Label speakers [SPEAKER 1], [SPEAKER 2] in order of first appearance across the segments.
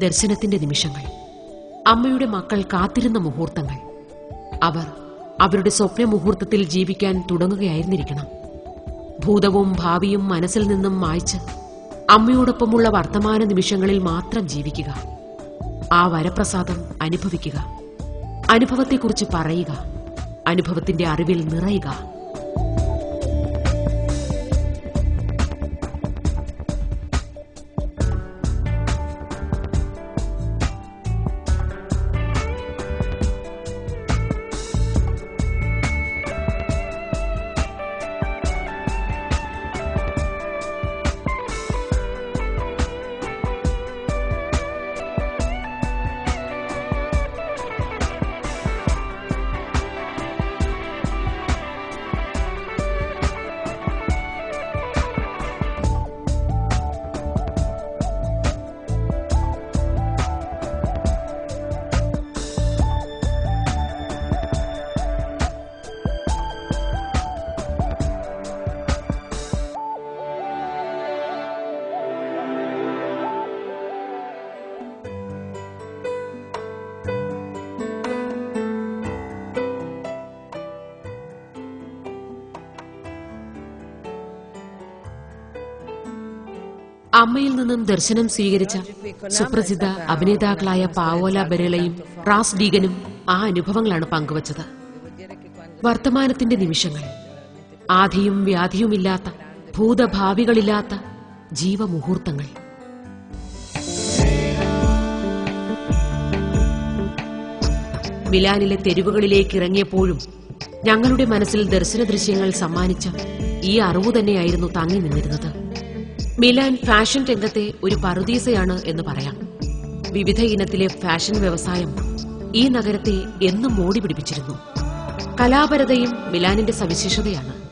[SPEAKER 1] ദർശനത്തിന്റെ നിമിഷങ്ങൾ, അമ്മയുടെ മക്കൾ കാത്തിരുന്ന മുഹൂർത്തങ്ങൾ. അവർ അവരുടെ സ്വപ്ന മുഹൂർത്തത്തിൽ ജീവിക്കാൻ തുടങ്ങുകയായിരുന്നിരിക്കണം. ഭൂതവും ഭാവിയും മനസ്സിൽ നിന്നും മായ്ച്ച് അമ്മയോടൊപ്പമുള്ള വർത്തമാന നിമിഷങ്ങളിൽ മാത്രം ജീവിക്കുക. ആ വരപ്രസാദം അനുഭവിക്കുക. അനുഭവത്തെക്കുറിച്ച് പറയുക. അനുഭവത്തിന്റെ അറിവിൽ നിറയുക. അമ്മയിൽ നിന്നും ദർശനം സ്വീകരിച്ച സുപ്രസിദ്ധ അഭിനേതാക്കളായ പാവോല ബെരേളയും റാസ് ഡീഗനും ആ അനുഭവങ്ങളാണ് പങ്കുവച്ചത്. വർത്തമാനത്തിന്റെ നിമിഷങ്ങൾ, ആധിയും വ്യാധിയുമില്ലാത്ത, ഭൂതഭാവികളില്ലാത്ത ജീവമുഹൂർത്തങ്ങൾ. മിലാനിലെ തെരുവുകളിലേക്ക് ഇറങ്ങിയപ്പോഴും ഞങ്ങളുടെ മനസ്സിൽ ദർശന ദൃശ്യങ്ങൾ സമ്മാനിച്ച ഈ അറിവ് തന്നെയായിരുന്നു താങ്ങി നിന്നിരുന്നത്. മിലാൻ ഫാഷൻ രംഗത്തെ ഒരു പറുദീസയാണ് എന്ന് പറയാം. വിവിധ ഇനത്തിലെ ഫാഷൻ വ്യവസായം ഈ നഗരത്തെ എന്നും മോടി പിടിപ്പിച്ചിരുന്നു. കലാപരതയും മിലാനിന്റെ സവിശേഷതയാണ്.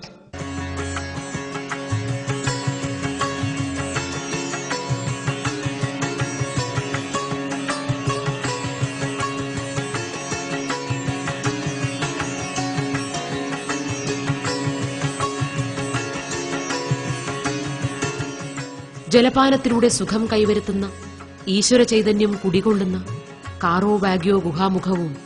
[SPEAKER 1] ജലപാനത്തിലൂടെ സുഖം കൈവരുത്തുന്ന ഈശ്വര ചൈതന്യം കുടികൊള്ളുന്ന കാറോ വാഗ്യോ ഗുഹാമുഖവും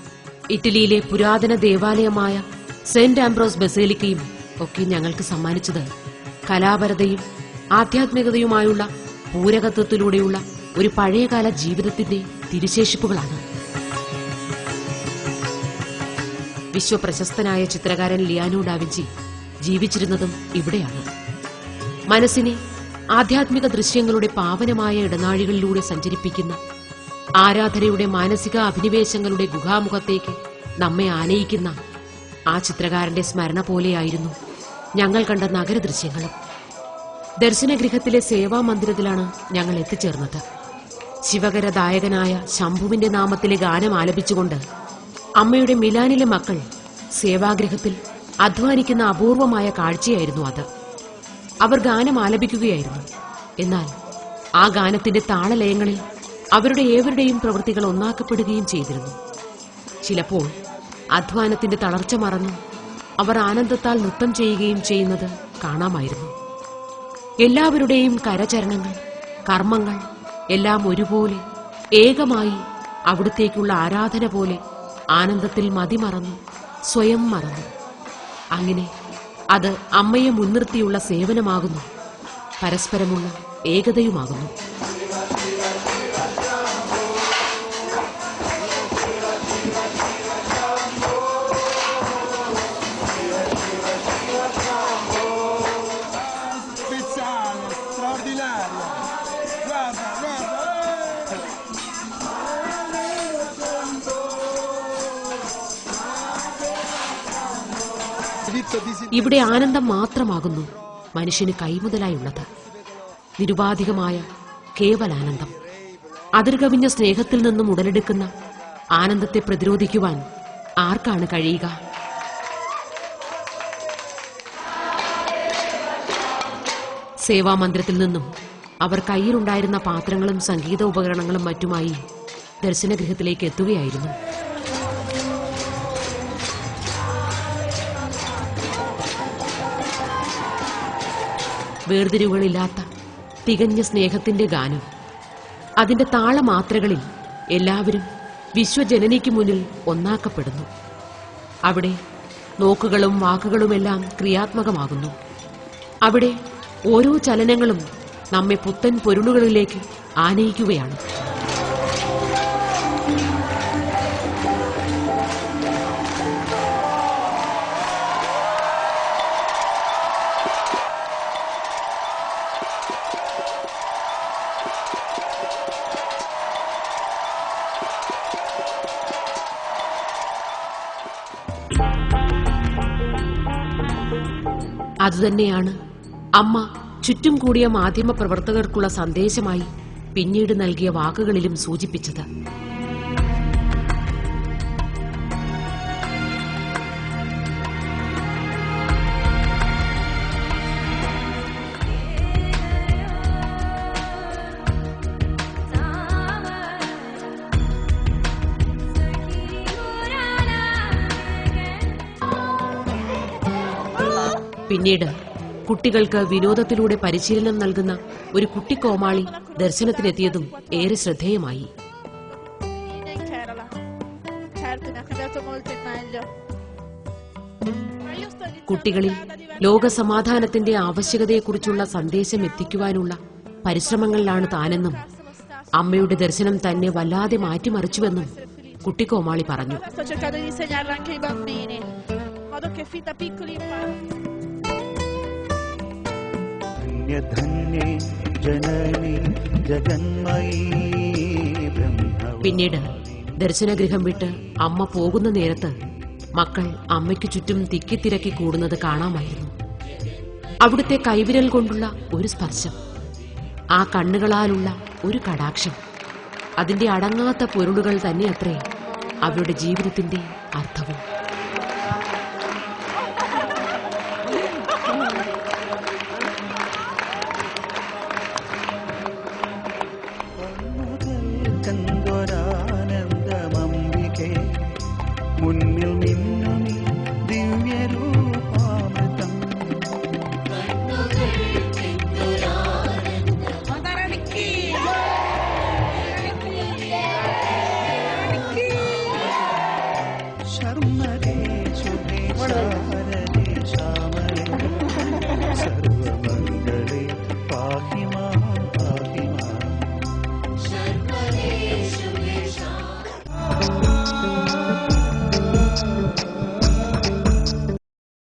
[SPEAKER 1] ഇറ്റലിയിലെ പുരാതന ദേവാലയമായ സെന്റ് ആംബ്രോസ് ബസേലിക്കയും ഒക്കെ ഞങ്ങൾക്ക് സമ്മാനിച്ചത് കലാപരതയും ആധ്യാത്മികതയുമായുള്ള പൂരകത്വത്തിലൂടെയുള്ള ഒരു പഴയകാല ജീവിതത്തിന്റെ തിരുശേഷിപ്പുകളാണ്. വിശ്വപ്രശസ്തനായ ചിത്രകാരൻ ലിയാനോ ഡാവിഞ്ചി ജീവിച്ചിരുന്നതും ഇവിടെയാണ്. മനസ്സിനെ ആധ്യാത്മിക ദൃശ്യങ്ങളുടെ പാവനമായ ഇടനാഴികളിലൂടെ സഞ്ചരിപ്പിക്കുന്ന, ആരാധനയുടെ മാനസിക അഭിനിവേശങ്ങളുടെ ഗുഹാമുഖത്തേക്ക് നമ്മെ ആനയിക്കുന്ന ആ ചിത്രകാരന്റെ സ്മരണ പോലെയായിരുന്നു ഞങ്ങൾ കണ്ട നഗരദൃശ്യങ്ങളും. ദർശനഗൃഹത്തിലെ സേവാമന്ദിരത്തിലാണ് ഞങ്ങൾ എത്തിച്ചേർന്നത്. ശിവകരദായകനായ ശംഭുവിന്റെ നാമത്തിലെ ഗാനം ആലപിച്ചുകൊണ്ട് അമ്മയുടെ മിലാനിലെ മക്കൾ സേവാഗൃഹത്തിൽ അധ്വാനിക്കുന്ന അപൂർവമായ കാഴ്ചയായിരുന്നു അത്. അവർ ഗാനം ആലപിക്കുകയായിരുന്നു. എന്നാൽ ആ ഗാനത്തിന്റെ താളലയങ്ങളിൽ അവരുടെ ഏവരുടെയും പ്രവൃത്തികൾ ഒന്നാക്കപ്പെടുകയും ചെയ്തിരുന്നു. ചിലപ്പോൾ അധ്വാനത്തിന്റെ തളർച്ച മറന്നു അവർ ആനന്ദത്താൽ നൃത്തം ചെയ്യുകയും ചെയ്യുന്നത് കാണാമായിരുന്നു. എല്ലാവരുടെയും കരചരണങ്ങൾ, കർമ്മങ്ങൾ എല്ലാം ഒരുപോലെ ഏകമായി അവിടത്തേക്കുള്ള ആരാധന പോലെ ആനന്ദത്തിൽ മതിമറന്നു, സ്വയം മറന്നു. അങ്ങനെ അത് അമ്മയെ മുൻനിർത്തിയുള്ള സേവനമാകുന്നു, പരസ്പരമുള്ള ഏകതയുമാകുന്നു. ഇവിടെ ആനന്ദം മാത്രമാകുന്നു മനുഷ്യന് കൈമുതലായുള്ളത്. നിരുപാധികമായ കേവലാനന്ദം. അതിർകവിഞ്ഞ സ്നേഹത്തിൽ നിന്നും ഉടലെടുക്കുന്ന ആനന്ദത്തെ പ്രതിരോധിക്കുവാൻ ആർക്കാണ് കഴിയുക? സേവാമന്ദിരത്തിൽ നിന്നും അവർ കയ്യിലുണ്ടായിരുന്ന പാത്രങ്ങളും സംഗീത ഉപകരണങ്ങളും മറ്റുമായി ദർശനഗൃഹത്തിലേക്ക് എത്തുകയായിരുന്നു. വേർതിരിവുകളില്ലാത്ത തികഞ്ഞ സ്നേഹത്തിന്റെ ഗാനം. അതിന്റെ താളമാത്രകളിൽ എല്ലാവരും വിശ്വജനനിക്ക് മുന്നിൽ ഒന്നാക്കപ്പെടുന്നു. അവിടെ നോക്കുകളും വാക്കുകളുമെല്ലാം ക്രിയാത്മകമാകുന്നു. അവിടെ ഓരോ ചലനങ്ങളും നമ്മെ പുത്തൻ പൊരുളുകളിലേക്ക് ആനയിക്കുകയാണ്. അതുതന്നെയാണ് അമ്മ ചുറ്റും കൂടിയ മാധ്യമപ്രവർത്തകർക്കുള്ള സന്ദേശമായി പിന്നീട് നൽകിയ വാക്കുകളിലും സൂചിപ്പിച്ചത്. പിന്നീട് കുട്ടികൾക്ക് വിനോദത്തിലൂടെ പരിശീലനം നൽകുന്ന ഒരു കുട്ടിക്കോമാളി ദർശനത്തിനെത്തിയതും ഏറെ ശ്രദ്ധേയമായി. കുട്ടികളിൽ ലോകസമാധാനത്തിന്റെ ആവശ്യകതയെക്കുറിച്ചുള്ള സന്ദേശം എത്തിക്കുവാനുള്ള പരിശ്രമങ്ങളിലാണ് താനെന്നും അമ്മയുടെ ദർശനം തന്നെ വല്ലാതെ മാറ്റിമറിച്ചുവെന്നും കുട്ടിക്കോമാളി പറഞ്ഞു. പിന്നീട് ദർശനഗൃഹം വിട്ട് അമ്മ പോകുന്ന നേരത്ത് മക്കൾ അമ്മയ്ക്കു ചുറ്റും തിക്കിത്തിരക്കി കൂടുന്നത് കാണാമായിരുന്നു. അവിടുത്തെ കൈവിരൽ കൊണ്ടുള്ള ഒരു സ്പർശം, ആ കണ്ണുകളാലുള്ള ഒരു കടാക്ഷം, അതിന്റെ അടങ്ങാത്ത പൊരുളുകൾ തന്നെയത്രേ അവരുടെ ജീവിതത്തിന്റെ അർത്ഥവും.